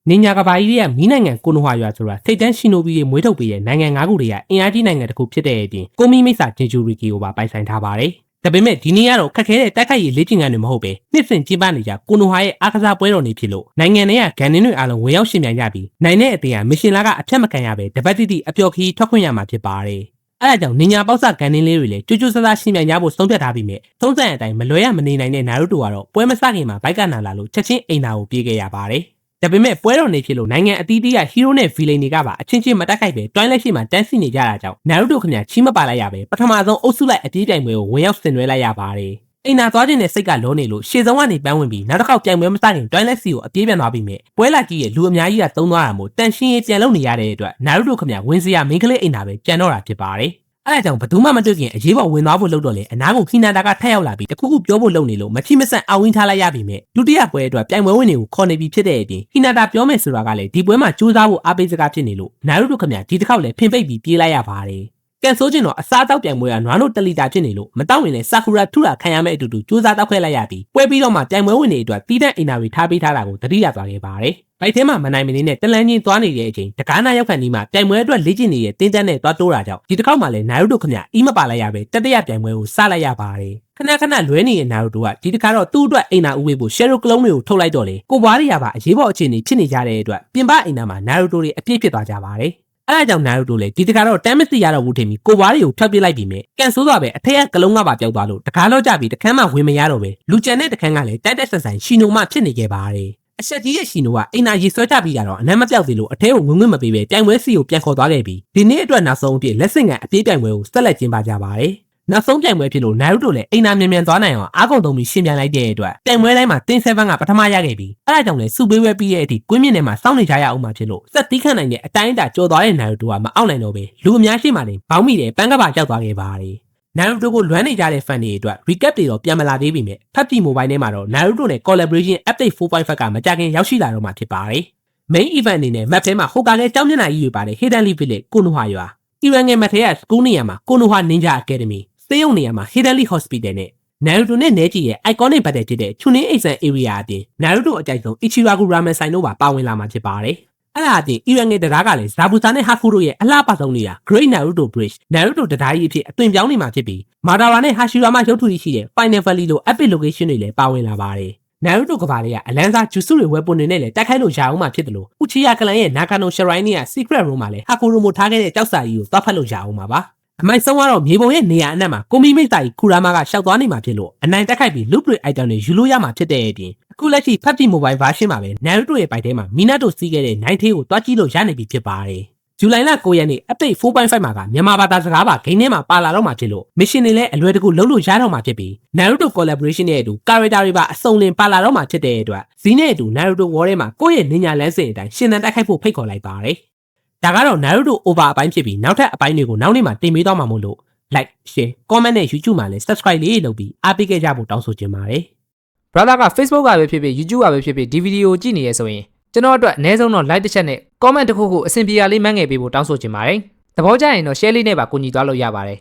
နေညာကဘာကြီးတွေကမီးနိုင်ငံကိုနိုဟာရွာဆိုတာထိတ်တန်းရှင်နိုဘီတွေမွေးထုတ်ပေးတဲ့နိုင်ငံ၅ခုတွေကအင်အားကြီးနိုင်ငံတစ်ခုဖြစ်တဲ့အပြင်ကိုမီမိတ်ဆာဂျင်ဂျူရီကီကိုပါပိုင်ဆိုင်ထားပါတယ်။ဒါပေမဲ့ဒီနေ့ကတော့ခက်ခဲတဲ့တိုက်ခိုက်ရေးလေ့ကျင့်ခန်းတွေမဟုတ်ပဲနှစ်စဉ်ကျင်းပနေကြကိုနိုဟာရဲ့အားကစားပွဲတော်တွေဖြစ်လို့နိုင်ငံတွေကဂန်နင်းတွေအားလုံးဝင်ရောက်ရှင်ပြိုင်ကြပြီးနိုင်တဲ့အတင်ကမရှင်လာကအဖြတ်မခံရပဲတပတ်တိတိအပျော်ခီးထွက်ခွင့်ရမှာဖြစ်ပါတယ်။အဲ့ဒါကြောင့်နေညာပေါက်စဂန်နင်းလေးတွေလည်းကြွကြွဆဆရှင်ပြိုင်ကြဖို့ဆုံးဖြတ်ထားပြီးမြဲသုံးစံအတိုင်းမလွဲရမနေနိုင်တဲ့နာရူတိုကတော့ပွဲမစခင်မှာဘိုက်ကနာလာလို့ချက်ချင်းအိမ်သာကိုပြေးခဲ့ရပါတယ်။ဒါပေမဲ့ပွဲတော်နေဖြစ်လို့နိုင်ငံအသီးသီးကဟီးရိုးနဲ့ဗီလိန်တွေကပါအချင်းချင်းမတက်ခိုက်ပဲတွိုင်းလက်ရှိမှာတန်းစီနေကြတာကြောင့်နာရူတိုခင်ဗျာချီးမပါလိုက်ရပဲပထမဆုံးအုပ်စုလိုက်အပြေးပြိုင်ပွဲကိုဝင်ရောက်ဆင်နွှဲလိုက်ရပါတယ်။အိမ်သာသွားခြင်းနဲ့စိတ်ကလုံးနေလို့ရှေ့ဆုံးကနေပန်းဝင်ပြီးနောက်တစ်ခေါက်ပြိုင်ပွဲမစခင်တွိုင်းလက်စီကိုအပြေးပြန်သွားပြီးမြဲပွဲလာကြီးရဲ့လူအများကြီးကသုံးသွားတာမို့တန်ရှင်းရေးပြန်လုပ်နေရတဲ့အတွက်နာရူတိုခင်ဗျာဝင်စရာမင်းကလေးအိမ်သာပဲကြံတော့တာဖြစ်ပါတယ်။အဲ့ဒါကြောင့်ဘယ်သူမှမတွေ့ခင်အရေးပေါ်ဝင်သွားဖို့လုပ်တော့လေအနားကိုခီနာတာကထက်ရောက်လာပြီးတခုခုပြောဖို့လုပ်နေလို့မချိမဆန့်အောင်ဝင်းထားလိုက်ရပြီမြဲဒုတိယပွဲအတွက်ပြိုင်ပွဲဝင်တွေကိုခေါ်နေပြီးဖြစ်တဲ့အပြင်ခီနာတာပြောမယ်ဆိုတာကလည်းဒီပွဲမှာစူးစမ်းဖို့အားပေးစကားဖြစ်နေလို့နာရူတိုခင်ဗျာဒီတစ်ခေါက်လည်းဖင်ပိတ်ပြီးပြေးလိုက်ရပါတယ်။ကန်ဆိုးကျင်တော့အစားတောက်ပြိုင်ပွဲကနွားတို့တလီတာဖြစ်နေလို့မတောက်ရင်လည်းဆာကူရာထူရာခံရမယ့်အတူတူစူးစမ်းတောက်ခဲလိုက်ရပြီးပွဲပြီးတော့မှပြိုင်ပွဲဝင်တွေအတွက်တီးတန့်အိမ်နာတွေထားပေးထားတာကိုတတိယသွားခဲ့ပါတယ်။ဘိုက်ထဲမှာမနိုင်မနေနဲ့တလန်းချင်းသွားနေတဲ့အချိန်တကားနာရောက်ခံဒီမှာပြိုင်ပွဲအတွက်လေ့ကျင့်နေတဲ့တင်းတန်းနဲ့သွားတိုးတာကြောင့်ဒီတစ်ခေါက်မှလည်းနာရူတိုခင်ဗျာအီးမပါလိုက်ရပဲတတိယပြိုင်ပွဲကိုစလိုက်ရပါတယ်ခဏခဏလွဲနေတဲ့နာရူတိုကဒီတစ်ခါတော့သူ့အတွက်အိမ်နာဦးဝေးဖို့ရှယ်ရိုကလုံးတွေကိုထုတ်လိုက်တော့လေကိုဘွားတွေကပါအရေးပေါ်အခြေအနေဖြစ်နေကြတဲ့အတွက်ပြင်ပအိမ်နာမှာနာရူတိုတွေအပြည့်ဖြစ်သွားကြပါတယ်အဲ့ဒါကြောင့်နာရူတိုလည်းဒီတစ်ခါတော့တမ်းမစီရတော့ဘူးထင်ပြီးကိုဘွားတွေကိုဖျောက်ပစ်လိုက်ပြီးမြဲကန်ဆိုးသွားပဲအထက်ကကလုံးကပါပျောက်သွားလို့တကားတော့ကြပြီးတခန်းမှဝင်မရတော့ပဲလူကျန်တဲ့တခန်းကလည်းတိုက်တက်ဆက်ဆိုင်ရှီနိုမှဖြစ်နေခဲ့ပါတယ်အဆက်ကြီးရဲ့ရှီနိုကအိမ်နာရေဆွဲချပြီးတော့အနမ်းမပြောက်သေးလို့အထဲကိုဝင်မပေးပဲပြိုင်ပွဲစီကိုပြန်ခေါ်သွားခဲ့ပြီးဒီနေ့အတွက်နောက်ဆုံးအဖြစ်လက်ဆင့်ကအပြေးပြိုင်ပွဲကိုဆက်လက်ကျင်းပကြပါတယ်နောက်ဆုံးပြိုင်ပွဲဖြစ်လို့နာရူတိုလည်းအိမ်နာမြန်မြန်သွားနိုင်အောင်အားကုန်သုံးပြီးရှင်းပြလိုက်တဲ့အတွက်ပြိုင်ပွဲတိုင်းမှာတင်း7ကပထမရခဲ့ပြီးအဲ့ဒါကြောင့်လည်းစုပေးဝဲပြီးတဲ့အထိကွင်းမြင့်ထဲမှာစောင့်နေကြရအောင်မှဖြစ်လို့စက်တီးခန့်နိုင်တဲ့အတိုင်းအတာကျော်သွားတဲ့နာရူတိုကမအောင်နိုင်တော့ပဲလူအများရှိမှလည်းဘောင်းမိတယ်ပန်းကပါကြောက်သွားခဲ့ပါတယ်နာရူတိုကိုလွမ်းနေကြတဲ့ fan တွေအတွက် recap တွေတော့ပြန်မလာသေးပြီမြဲ PUBG Mobile ထဲမှာတော့နာရူတိုနဲ့ collaboration update 4.5 ကမကြခင်ရောက်ရှိလာတော့မှဖြစ်ပါတယ် main event အနေနဲ့ map ထဲမှာဟိုကာနဲ့ကြောင်းမျက်နှာကြီးတွေပါတယ် Hidden Leaf Village ကိုနိုဟာရွာ Iran ရဲ့ map ထဲက school နေရာမှာကိုနိုဟာ Ninja Academy စေယုံနေရာမှာ Hidden Leaf Hospital နဲ့နာရူတိုနဲ့နဲကြီးရဲ့ iconic battle ဖြစ်တဲ့ Chunin Exam Area အပြင်နာရူတိုအကြိုက်ဆုံး Ichiraku Ramen ဆိုင်တို့ပါဝင်လာမှာဖြစ်ပါတယ်အဲ့ဒါအပြင် Iran ရဲ့တရားကလည်းဇာဘူဆာနဲ့ဟာဖူတို့ရဲ့အလှပဆုံးနေရာ Great Naruto Bridge နာရူတိုတရားကြီးအဖြစ်အသွင်ပြောင်းနေမှာဖြစ်ပြီးမာဒါရာနဲ့ဟာရှီရာမရုပ်ထုကြီးရှိတဲ့ Final Valley လို epic location တွေလည်းပါဝင်လာပါတယ်နာရူတိုကဘာလေးကအလန်းစားဂျူစုတွေဝယ်ပွန်နေနဲ့လည်းတိုက်ခိုက်လို့ရအောင်မှဖြစ်တယ်လို့ဥချီယာကလန်ရဲ့ Nakano Shrine ရဲ့ Secret Room မှာလည်းဟာကူရိုမိုထားခဲ့တဲ့ကြောက်စာကြီးကိုသွားဖတ်လို့ရအောင်ပါအမိုက်ဆုံးကတော့မြေပုံရဲ့နေရာအနှံ့မှာကိုမီမိတ်စာကြီးခူရာမာကရှောက်သွားနေမှာဖြစ်လို့အနိုင်တက်ခိုက်ပြီး loot break item တွေယူလို့ရမှာဖြစ်တဲ့အပြင်အခုလက်ရှိ PUBG Mobile version မှာပဲ Naruto ရဲ့ဘိုက်ထဲမှာမီနာတိုစီးခဲ့တဲ့နိုင်သေးကိုတွားကြည့်လို့ရနေပြီဖြစ်ပါတယ်ဇူလိုင်လ9ရက်နေ့ update 4.5 မှာကမြန်မာဘာသာစကားပါဂိမ်းထဲမှာပါလာတော့မှာဖြစ်လို့ mission တွေလည်းအလွယ်တကူလုပ်လို့ရတော့မှာဖြစ်ပြီး Naruto collaboration နဲ့အတူ character တွေပါအစုံလင်ပါလာတော့မှာဖြစ်တဲ့အတွက်ဇီးနဲ့အတူ Naruto War ထဲမှာကိုယ့်ရဲ့နင်ညာလမ်းစဉ်အတိုင်းရှင်သန်တိုက်ခိုက်ဖို့ဖိတ်ခေါ်လိုက်ပါတယ်ဒါကတော့ Naruto over အပိုင်းဖြစ်ပြီးနောက်ထပ်အပိုင်းတွေကိုနောက်နေ့မှာတင်ပေးသွားမှာမို့လို့ like share comment နဲ့ YouTube မှာလည်း subscribe လေးလုပ်ပြီးအားပေးခဲ့ကြဖို့တောင်းဆိုချင်ပါတယ် brother က Facebook ကပဲဖြစ်ဖြစ် YouTube ကပဲဖြစ်ဖြစ်ဒီဗီဒီယိုကြည့်နေရဆိုရင်ကျွန်တော်အတွက်အနည်းဆုံးတော့ like တစ်ချက်နဲ့ comment တစ်ခုခုအဆင်ပြေရလေးမှန်းငယ်ပေးဖို့တောင်းဆိုချင်ပါတယ်သဘောကျရင်တော့ share လေးနဲ့ပါကူညီသွားလို့ရပါတယ်